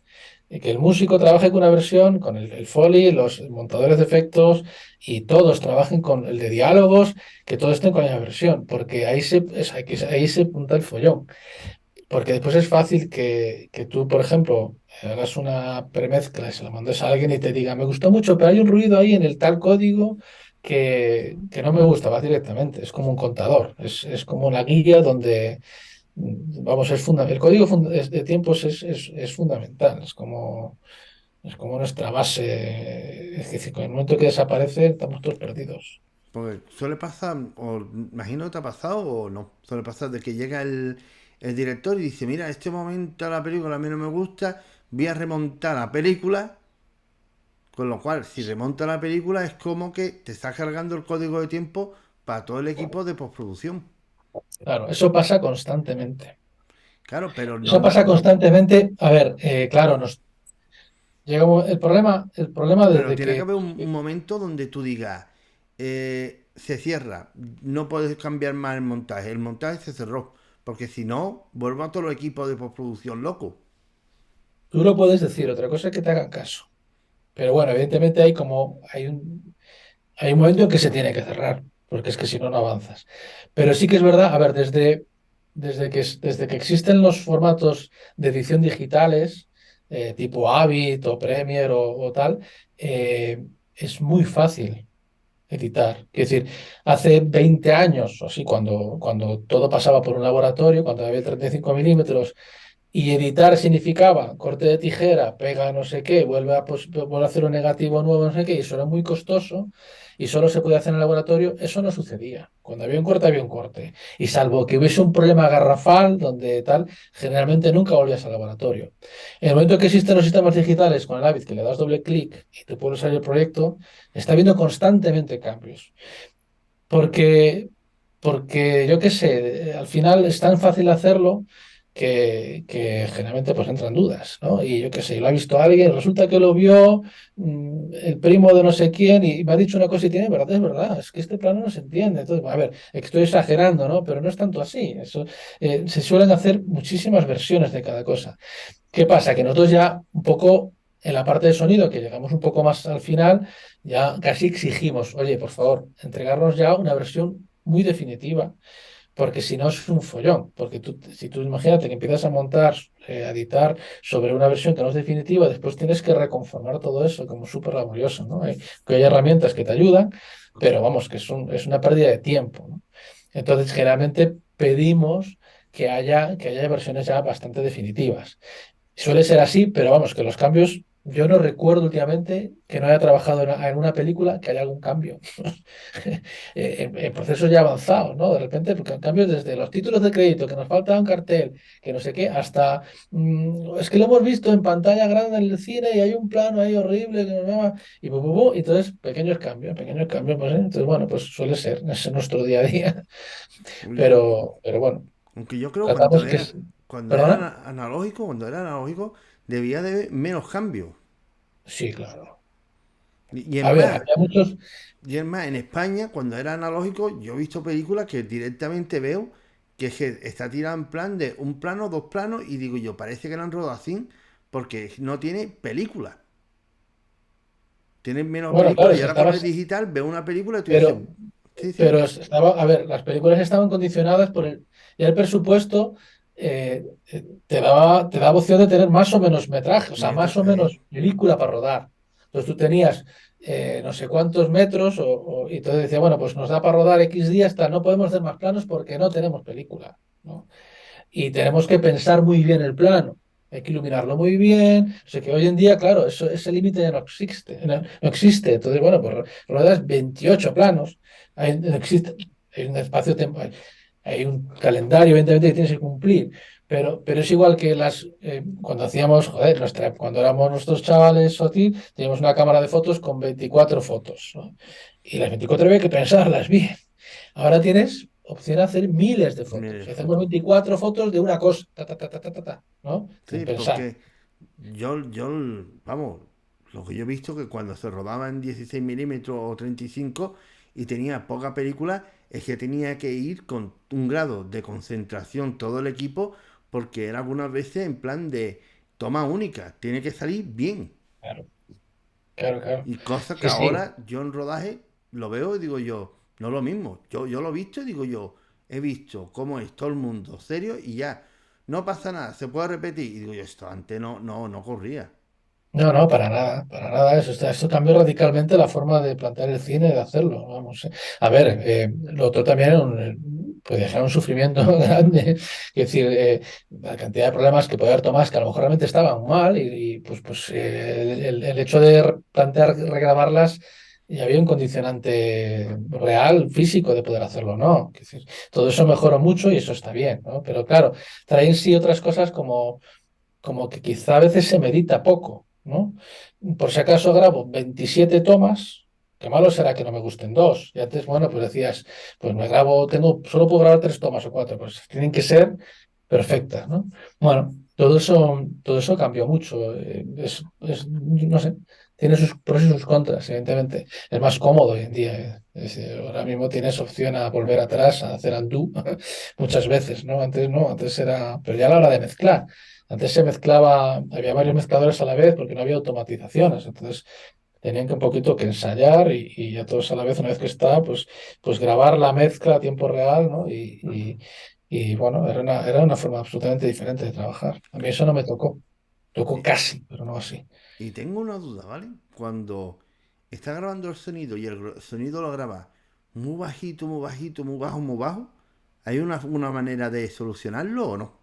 y que el músico trabaje con una versión, con el Foley, los montadores de efectos y todos trabajen con el de diálogos, que todos estén con la misma versión, porque ahí se punta el follón. Porque después es fácil que tú, por ejemplo, hagas una premezcla y se la mandes a alguien y te diga, me gustó mucho, pero hay un ruido ahí en el tal código que no me gusta, va directamente, es como un contador, es como una guía donde vamos, el código de tiempos es fundamental, es como nuestra base. Es decir, con el momento que desaparece, estamos todos perdidos. porque suele pasar, o imagino que te ha pasado o no, suele pasar de que llega el director y dice, mira, este momento de la película a mí no me gusta, voy a remontar la película, con lo cual si remonta la película es como que te está cargando el código de tiempo para todo el equipo de postproducción. Claro, eso pasa constantemente. Claro, pero Eso normal, pasa constantemente. A ver, claro, nos llega el problema pero desde tiene que que haber un momento donde tú digas, se cierra, no puedes cambiar más el montaje se cerró, porque si no, vuelvo a todo el equipo de postproducción loco. tú lo puedes decir, otra cosa es que te hagan caso. Pero bueno, evidentemente hay un momento en que se tiene que cerrar, porque es que si no, no avanzas. Pero sí que es verdad, a ver, desde que existen los formatos de edición digitales, tipo Avid o Premiere o tal, es muy fácil editar. Es decir, hace 20 años o así, cuando todo pasaba por un laboratorio, cuando había 35 milímetros y editar significaba corte de tijera, pega no sé qué, vuelve a hacer un negativo nuevo, no sé qué, y eso era muy costoso y solo se podía hacer en el laboratorio. Eso no sucedía. Cuando había un corte, había un corte. Y salvo que hubiese un problema garrafal, donde tal, generalmente nunca volvías al laboratorio. En el momento que existen los sistemas digitales con el Avid, que le das doble clic y te puede salir el proyecto, está habiendo constantemente cambios. Porque, porque yo qué sé, al final es tan fácil hacerlo que generalmente pues entran dudas, ¿no? Y yo qué sé, lo ha visto alguien, resulta que lo vio el primo de no sé quién y me ha dicho una cosa y tiene verdad, es verdad, es que este plano no se entiende. Entonces, a ver, estoy exagerando, ¿no? Pero no es tanto así. Se suelen hacer muchísimas versiones de cada cosa. ¿Qué pasa? Que nosotros ya un poco en la parte de sonido, que llegamos un poco más al final, ya casi exigimos, oye, por favor, entregarnos ya una versión muy definitiva, porque si no es un follón, porque si tú imagínate que empiezas a montar, a editar sobre una versión que no es definitiva, después tienes que reconformar todo eso como súper laborioso, ¿no? Que hay herramientas que te ayudan, pero vamos, que es una pérdida de tiempo, ¿no? Entonces, generalmente pedimos que haya versiones ya bastante definitivas. Suele ser así, pero vamos, que los cambios, yo no recuerdo últimamente que no haya trabajado en una película que haya algún cambio. En procesos ya avanzados, ¿no? De repente, porque cambios desde los títulos de crédito, que nos falta un cartel, que no sé qué, hasta es que lo hemos visto en pantalla grande en el cine y hay un plano ahí horrible que nos llama, y y entonces pequeños cambios, pues, entonces bueno, pues suele ser, ese es nuestro día a día, pero bueno, Aunque yo creo tratamos que cuando era ¿Perdona? analógico, debía de haber menos cambios. Sí, claro. Y es A ver, más, había muchos. en España, cuando era analógico, yo he visto películas que directamente veo que, es que está tirada en plan de un plano, dos planos, y digo yo, parece que la han rodado así, porque no tiene película. Tiene menos Bueno, claro, película, es y que ahora con el estabas. digital veo una película y tú dices, Pero, sí, sí, pero estaba, a ver, las películas estaban condicionadas por el, ya el presupuesto te daba opción de tener más o menos metraje, o sea, más o menos película para rodar. Entonces tú tenías no sé cuántos metros y entonces decía, bueno, pues nos da para rodar X días, tal, no podemos hacer más planos porque no tenemos película, ¿no? Y tenemos que pensar muy bien el plano. Hay que iluminarlo muy bien. O sea que hoy en día, claro, ese límite ya no existe, no existe. Entonces, bueno, pues ruedas 28 planos. No existe, hay un espacio, hay un calendario, evidentemente, que tienes que cumplir. Pero es igual que cuando hacíamos, joder, cuando éramos nuestros chavales o ti, teníamos una cámara de fotos con 24 fotos, ¿no? Y las 24 había que pensarlas bien. Ahora tienes opción de hacer miles de fotos. mire, Y hacemos fotos. 24 fotos de una cosa, ¿no? Sin Sí, pensar. porque yo, vamos, lo que yo he visto que cuando se rodaba en 16 milímetros o 35 y tenía poca película, es que tenía que ir con un grado de concentración todo el equipo, porque era algunas veces en plan de toma única, tiene que salir bien. Claro, claro, claro. Y cosas que Sí, sí. ahora yo en rodaje lo veo y digo yo, no es lo mismo. Yo lo he visto y digo yo, he visto cómo es todo el mundo serio y ya, no pasa nada, se puede repetir. Y digo yo, esto antes no corría. No, no, para nada, para nada. Esto cambió radicalmente la forma de plantear el cine, de hacerlo. Vamos. A ver, lo otro también puede dejar un sufrimiento grande. Es decir, la cantidad de problemas que puede haber Tomás, que a lo mejor realmente estaban mal, y el hecho de plantear regrabarlas, y había un condicionante real, físico, de poder hacerlo, ¿no? Es decir, todo eso mejoró mucho y eso está bien, ¿no? Pero claro, trae en sí otras cosas como que quizá a veces se medita poco, ¿no? Por si acaso grabo 27 tomas, qué malo será que no me gusten dos. Y antes, bueno, pues decías, pues me grabo, solo puedo grabar tres tomas o cuatro, pues tienen que ser perfectas, ¿no? Bueno, todo eso cambió mucho. No sé, tiene sus pros y sus contras, evidentemente. Es más cómodo hoy en día. Ahora mismo tienes opción a volver atrás, a hacer undo muchas veces, ¿no? Antes no, antes era, pero ya a la hora de mezclar. Antes se mezclaba, había varios mezcladores a la vez porque no había automatizaciones, entonces tenían que un poquito que ensayar y ya todos a la vez, una vez que está, pues grabar la mezcla a tiempo real, ¿no? Y bueno, era una forma absolutamente diferente de trabajar. A mí eso no me tocó, tocó Y, casi, pero no así. y tengo una duda, ¿vale? Cuando está grabando el sonido y el sonido lo graba muy bajito, muy bajito, muy bajo, ¿hay una manera de solucionarlo o no?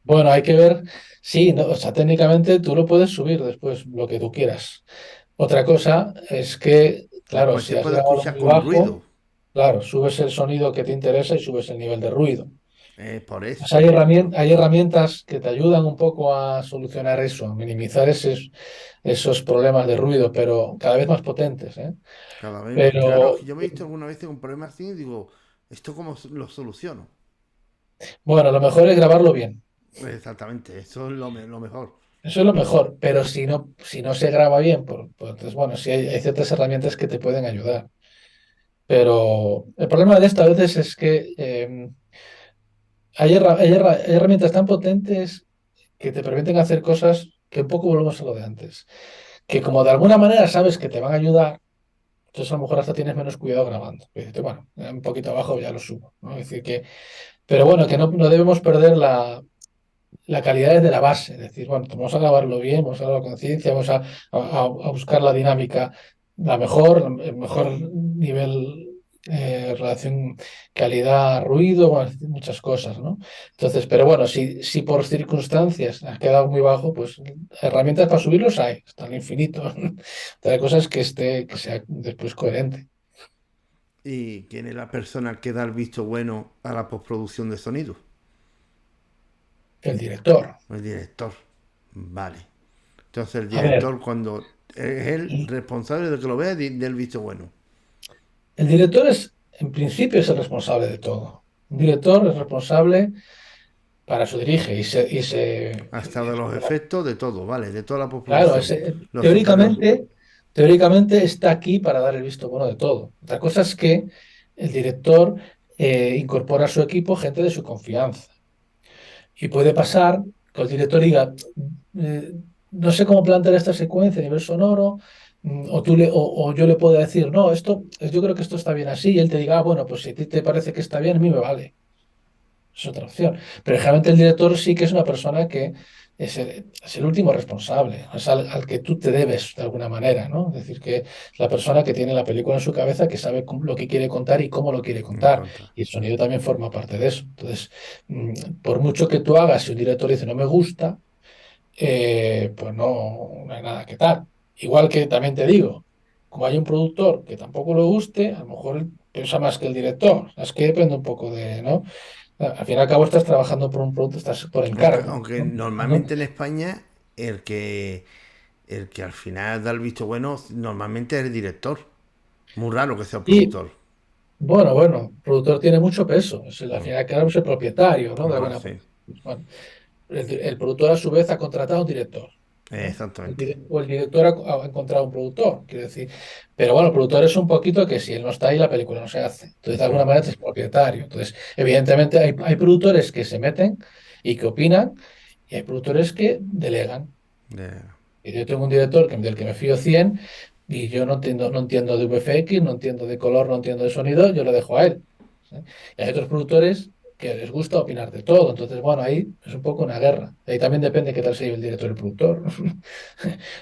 Bueno, hay que ver, sí, no, o sea, técnicamente tú lo puedes subir después, lo que tú quieras. Otra cosa es que, claro, Después si se has puede grabado escuchar muy con bajo, ruido. claro, subes el sonido que te interesa y subes el nivel de ruido. Por Pues eso. hay herramientas que te ayudan un poco a solucionar eso, a minimizar esos problemas de ruido, pero cada vez más potentes, ¿eh? Cada vez, claro, Pero yo me he visto alguna vez un problema así y digo, ¿esto cómo lo soluciono? bueno, lo mejor es grabarlo bien. Exactamente, eso es lo mejor. Eso es lo mejor, pero si no se graba bien, pues entonces, bueno, sí hay ciertas herramientas que te pueden ayudar. Pero el problema de esto a veces es que hay herramientas tan potentes que te permiten hacer cosas que un poco volvemos a lo de antes. Que como de alguna manera sabes que te van a ayudar, entonces a lo mejor hasta tienes menos cuidado grabando. Y dices, bueno, un poquito abajo ya lo subo, ¿no? Es decir que, pero bueno, que no debemos perder la calidad desde la base. Es decir, bueno, pues vamos a grabarlo bien, vamos a grabarlo con conciencia, vamos a buscar la dinámica, el mejor nivel, relación calidad-ruido, bueno, es decir, muchas cosas, ¿no? Entonces, pero bueno, si por circunstancias ha quedado muy bajo, pues herramientas para subirlos hay, están infinitos. Otra cosa es que sea después coherente. ¿Y quién es la persona que da el visto bueno a la postproducción de sonido? El director. El director. Vale. Entonces el A ver, director cuando es el responsable de que lo vea del visto bueno. el director en principio, es el responsable de todo. Un director es responsable. para eso dirige Hasta de los efectos, de todo, ¿vale? De toda la claro, postproducción. Los superhéroes. teóricamente está aquí para dar el visto bueno de todo. Otra cosa es que el director incorpora a su equipo gente de su confianza. Y puede pasar que el director diga, eh, no sé cómo plantear esta secuencia a nivel sonoro, o yo le puedo decir, no, yo creo que esto está bien así, y él te diga, bueno, pues si a ti te parece que está bien, a mí me vale. Es otra opción. Pero generalmente el director sí que es una persona que es el último responsable, es al que tú te debes de alguna manera, ¿no? Es decir, que es la persona que tiene la película en su cabeza, que sabe lo que quiere contar y cómo lo quiere En contar. contra. Y el sonido también forma parte de eso. Entonces, por mucho que tú hagas, si un director dice no me gusta, pues no hay nada que tal. Igual que también te digo, como hay un productor que tampoco le guste, a lo mejor él piensa más que el director. Es que depende un poco de, ¿no? Al fin y al cabo estás trabajando por un producto, estás por Aunque, encargo, aunque ¿no? ¿No? normalmente en España el que, el que al final da el visto bueno normalmente es el director. Muy raro que sea el Y productor. bueno, el productor tiene mucho peso, al fin y al cabo es el propietario, ¿no? De Ajá, alguna sí. bueno, el productor a su vez ha contratado a un director, ¿no? Exactamente. O el director ha encontrado un productor, quiero decir. Pero bueno, el productor es un poquito que si él no está ahí, la película no se hace. Entonces, de alguna Mm, manera es propietario. Entonces, evidentemente hay productores que se meten y que opinan, y hay productores que delegan. yeah. Y yo tengo un director del que me fío 100 y yo no entiendo de VFX, no entiendo de color, no entiendo de sonido, yo lo dejo a él. ¿Sí? Y hay otros productores que les gusta opinar de todo. Entonces, bueno, ahí es un poco una guerra. Ahí también depende qué tal se lleve el director y el productor.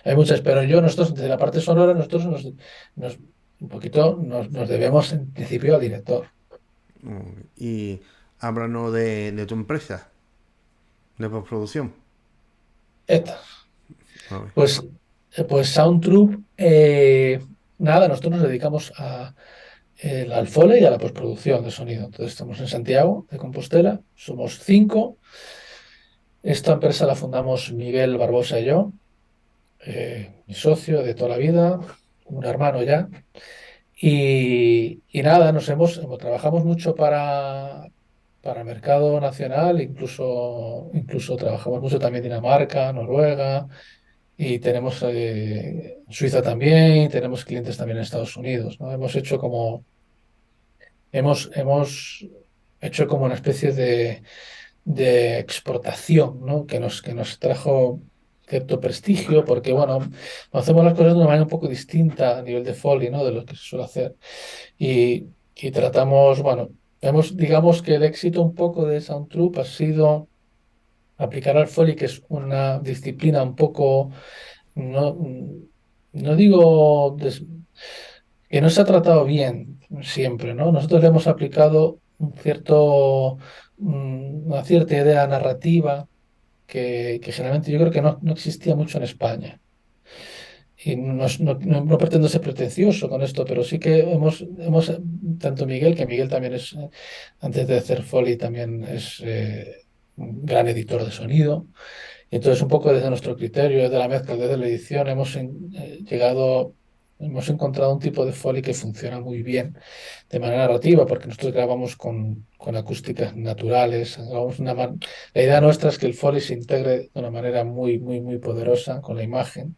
Hay muchas, pero nosotros, desde la parte sonora, nosotros un poquito nos debemos en principio al director. Y háblanos de tu empresa de postproducción. Esta. A ver. Pues, pues Soundtroop, nada, nosotros nos dedicamos al Foley y a la postproducción de sonido. Entonces estamos en Santiago de Compostela, somos 5. Esta empresa la fundamos Miguel Barbosa y yo, mi socio de toda la vida, un hermano ya. Y nada, trabajamos mucho para el mercado nacional, incluso trabajamos mucho también en Dinamarca, Noruega, y tenemos Suiza también, y tenemos clientes también en Estados Unidos, ¿no? Hemos hecho como una especie de exportación, ¿no? Que nos trajo cierto prestigio, porque, bueno, hacemos las cosas de una manera un poco distinta a nivel de Foley, ¿no? De lo que se suele hacer. Y tratamos, bueno, digamos que el éxito un poco de Soundtroop ha sido aplicar al Foley, que es una disciplina un poco, no, no digo que no se ha tratado bien siempre, ¿no? Nosotros le hemos aplicado una cierta idea narrativa que generalmente yo creo que no existía mucho en España. Y no pretendo ser pretencioso con esto, pero sí que tanto Miguel, que Miguel también antes de hacer Foley, también es un gran editor de sonido. Y entonces, un poco desde nuestro criterio, desde la mezcla, desde la edición, hemos encontrado un tipo de Foley que funciona muy bien de manera narrativa, porque nosotros grabamos con acústicas naturales. La idea nuestra es que el Foley se integre de una manera muy, muy, muy poderosa con la imagen.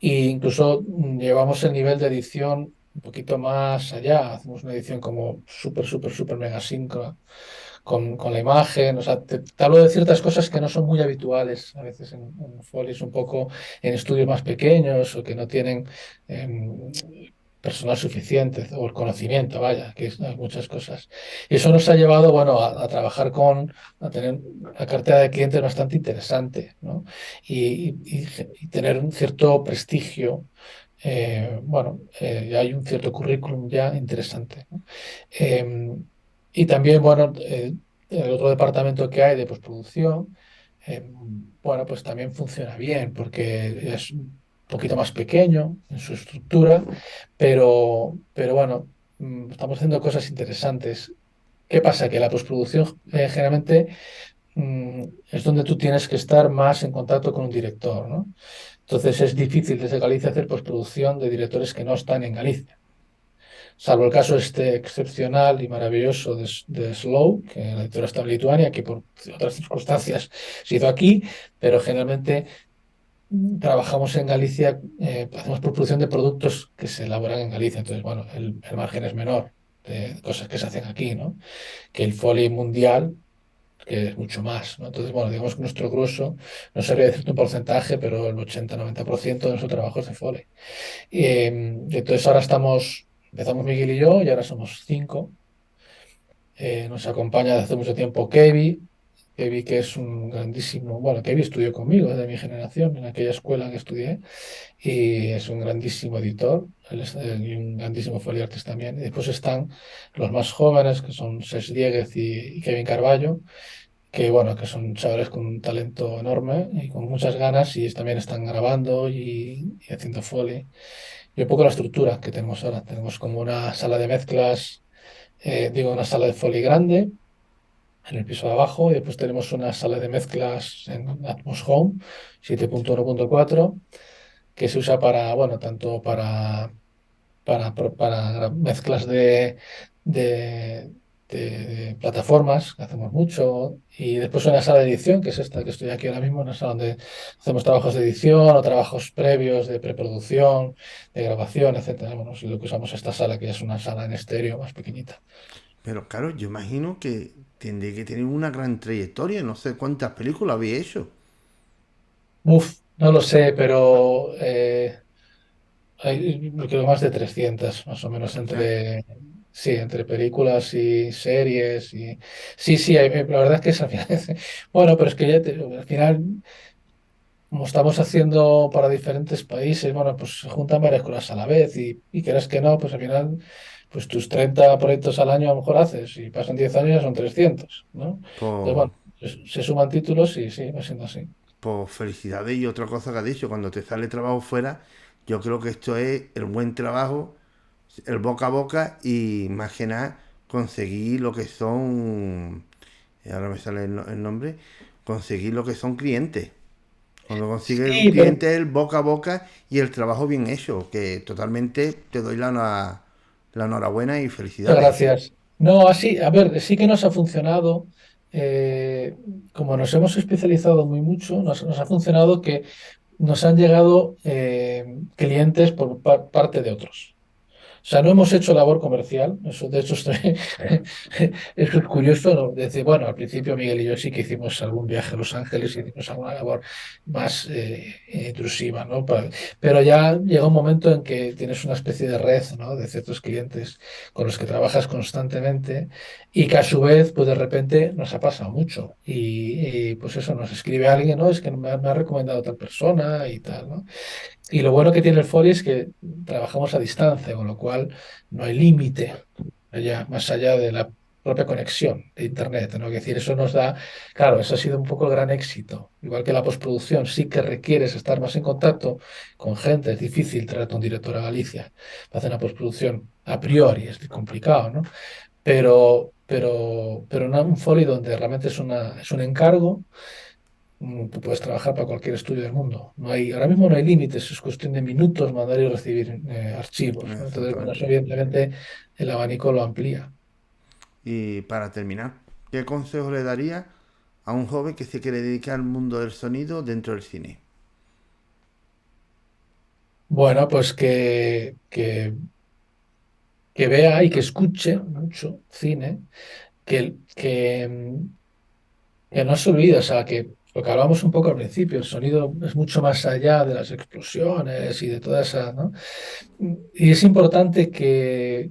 E incluso llevamos el nivel de edición un poquito más allá. Hacemos una edición como súper, súper, súper mega síncrona con la imagen. O sea, te hablo de ciertas cosas que no son muy habituales a veces en Foley, un poco en estudios más pequeños o que no tienen em, personal suficiente o el conocimiento, vaya, hay muchas cosas. Y eso nos ha llevado, bueno, a trabajar a tener una cartera de clientes bastante interesante, ¿no? Y tener un cierto prestigio. Bueno, ya hay un cierto currículum ya interesante, ¿no? Y también, bueno, el otro departamento que hay de postproducción, bueno, pues también funciona bien porque es un poquito más pequeño en su estructura, pero bueno, estamos haciendo cosas interesantes. ¿Qué pasa? Que la postproducción generalmente es donde tú tienes que estar más en contacto con un director, ¿no? Entonces es difícil desde Galicia hacer postproducción de directores que no están en Galicia. salvo el caso este excepcional y maravilloso de Slow, que la editora está en Lituania, que por otras circunstancias se hizo aquí, pero generalmente trabajamos en Galicia, hacemos producción de productos que se elaboran en Galicia, entonces, bueno, el margen es menor de cosas que se hacen aquí, ¿no? Que el folio mundial, que es mucho más, ¿no? Entonces, bueno, digamos que nuestro grueso, no sabría decirte un porcentaje, pero el 80-90% de nuestro trabajo es de folio. Entonces ahora empezamos Miguel y yo, y ahora somos cinco. Nos acompaña desde hace mucho tiempo Kevi, que es un grandísimo, bueno, Kevi estudió conmigo, es de mi generación, en aquella escuela que estudié, y es un grandísimo editor, él es y un grandísimo folio también. Y después están los más jóvenes, que son Ses Dieguez y Kevin Carballo, que bueno, que son chavales con un talento enorme y con muchas ganas, y también están grabando y haciendo foley. Y un poco la estructura que tenemos ahora. Tenemos como una sala de mezclas, digo, una sala de foley grande en el piso de abajo, y después tenemos una sala de mezclas en Atmos Home 7.1.4, que se usa para, bueno, tanto para mezclas de, de plataformas, que hacemos mucho, y después una sala de edición, que es esta que estoy aquí ahora mismo, una sala donde hacemos trabajos de edición o trabajos previos de preproducción, de grabación, etcétera. Bueno, es lo que usamos esta sala, que es una sala en estéreo más pequeñita. Pero claro, yo imagino que tendré que tener una gran trayectoria, no sé cuántas películas había hecho. Uf, no lo sé, pero hay, creo, más de 300 más o menos, Ostras, entre, sí, entre películas y series. Y sí, sí, la verdad es que es al final, bueno, pero es que al final, como estamos haciendo para diferentes países, bueno, pues se juntan varias cosas a la vez, y creas que no, pues al final, pues tus 30 proyectos al año a lo mejor haces, y pasan 10 años ya son 300, ¿no? Entonces, pues, bueno, se suman títulos y sí, va siendo así. pues felicidades. Y otra cosa que has dicho, cuando te sale trabajo fuera, yo creo que esto es el buen trabajo, el boca a boca y más que nada conseguir lo que son, ahora me sale el nombre, conseguir lo que son clientes. Cuando consigues el Sí, pero cliente, el boca a boca y el trabajo bien hecho, que totalmente te doy la enhorabuena y muchas felicidades. gracias. No, así, a ver, sí que nos ha funcionado. eh, Como nos hemos especializado muy mucho, nos ha funcionado que nos han llegado clientes por parte de otros. O sea, no hemos hecho labor comercial, eso de hecho eso es curioso, ¿no? Decir, bueno, al principio Miguel y yo sí que hicimos algún viaje a Los Ángeles y hicimos alguna labor más intrusiva, ¿no? Pero ya llega un momento en que tienes una especie de red, ¿no? De ciertos clientes con los que trabajas constantemente, y que a su vez, pues de repente nos ha pasado mucho. Pues eso, nos escribe alguien, ¿no? Es que me ha recomendado tal persona y tal, ¿no? Y lo bueno que tiene el Folio es que trabajamos a distancia, con lo cual no hay límite más allá de la propia conexión de Internet, ¿no? Es decir, eso nos da, claro, eso ha sido un poco el gran éxito. Igual que la postproducción, sí que requieres estar más en contacto con gente, es difícil traer a un director a Galicia para hacer una postproducción a priori, es complicado, ¿no? Pero un Folio donde realmente es un encargo. Tú puedes trabajar para cualquier estudio del mundo. Ahora mismo no hay límites, es cuestión de minutos mandar y recibir archivos, ¿no? Entonces, bueno, eso Exactamente. evidentemente el abanico lo amplía. Y para terminar, ¿qué consejo le daría a un joven que se quiere dedicar al mundo del sonido dentro del cine? Bueno, pues que vea y que escuche mucho cine, que no se olvide, o sea, que lo que hablábamos un poco al principio, el sonido es mucho más allá de las explosiones y de toda esa, ¿no? Y es importante que,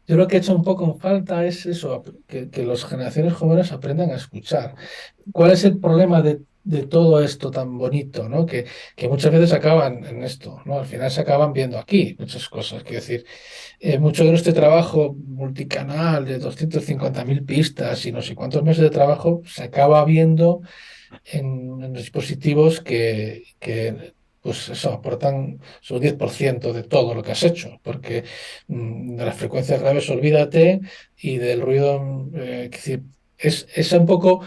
yo lo que he hecho un poco en falta es eso, que las generaciones jóvenes aprendan a escuchar. ¿Cuál es el problema de todo esto tan bonito, ¿no? Que muchas veces acaban en esto, ¿no? Al final se acaban viendo aquí muchas cosas. Quiero decir, mucho de nuestro trabajo multicanal de 250.000 pistas y no sé cuántos meses de trabajo se acaba viendo en dispositivos pues eso, aportan su 10% de todo lo que has hecho, porque de las frecuencias graves olvídate, y del ruido, es un poco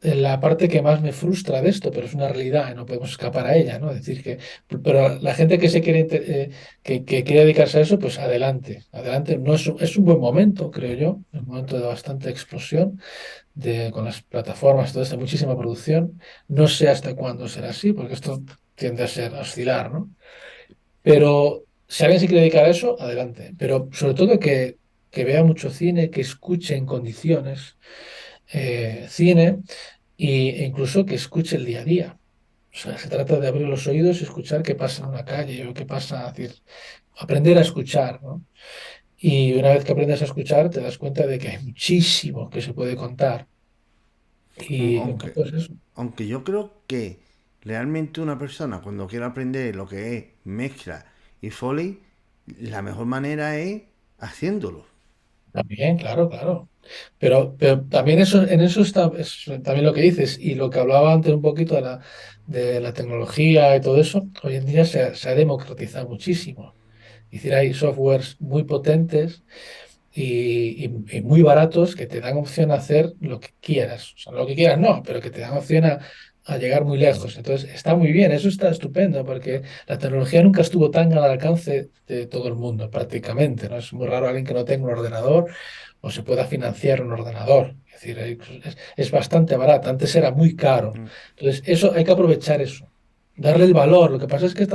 la parte que más me frustra de esto, pero es una realidad y no podemos escapar a ella, ¿no? Es decir, pero la gente que se quiere, que quiere dedicarse a eso, pues adelante, adelante. No es, es un buen momento, creo yo, un momento de bastante explosión con las plataformas, todo esto, muchísima producción. No sé hasta cuándo será así, porque esto tiende a ser, a oscilar, ¿no? Pero si alguien se quiere dedicar a eso, adelante. Pero sobre todo que vea mucho cine, que escuche en condiciones cine e incluso que escuche el día a día. O sea, se trata de abrir los oídos y escuchar qué pasa en una calle o qué pasa, es decir, aprender a escuchar, ¿no? Y una vez que aprendes a escuchar, te das cuenta de que hay muchísimo que se puede contar. Y Aunque, pues eso. aunque yo creo que realmente una persona cuando quiere aprender lo que es mezcla y foley, la mejor manera es haciéndolo. También, claro, claro. Pero también eso, en eso está también lo que dices y lo que hablaba antes un poquito de la tecnología y todo eso, hoy en día se ha democratizado muchísimo. Es decir, hay softwares muy potentes y muy baratos que te dan opción a hacer lo que quieras. O sea, lo que quieras no, pero que te dan opción a llegar muy lejos. Entonces, está muy bien, eso está estupendo, porque la tecnología nunca estuvo tan al alcance de todo el mundo, prácticamente, ¿no? Es muy raro alguien que no tenga un ordenador o se pueda financiar un ordenador. Es decir, es bastante barato. Antes era muy caro. Mm. Entonces, eso hay que aprovechar eso. Darle el valor. Lo que pasa es que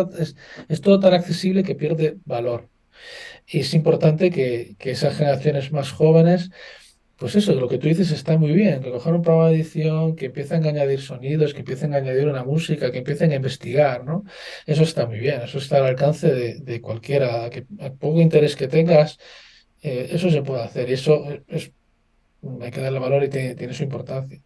es todo tan accesible que pierde valor. Y es importante que esas generaciones más jóvenes, pues eso, lo que tú dices está muy bien, que cojan un programa de edición, que empiecen a añadir sonidos, que empiecen a añadir una música, que empiecen a investigar, ¿no? Eso está muy bien, eso está al alcance de cualquiera, que a poco interés que tengas, eso se puede hacer y eso hay que darle valor y tiene su importancia.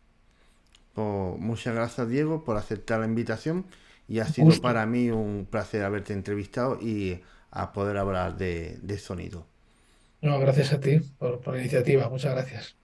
Pues muchas gracias, Diego, por aceptar la invitación y ha Un sido gusto. para mí un placer haberte entrevistado y a poder hablar de sonido. No, gracias a ti por la iniciativa, muchas gracias.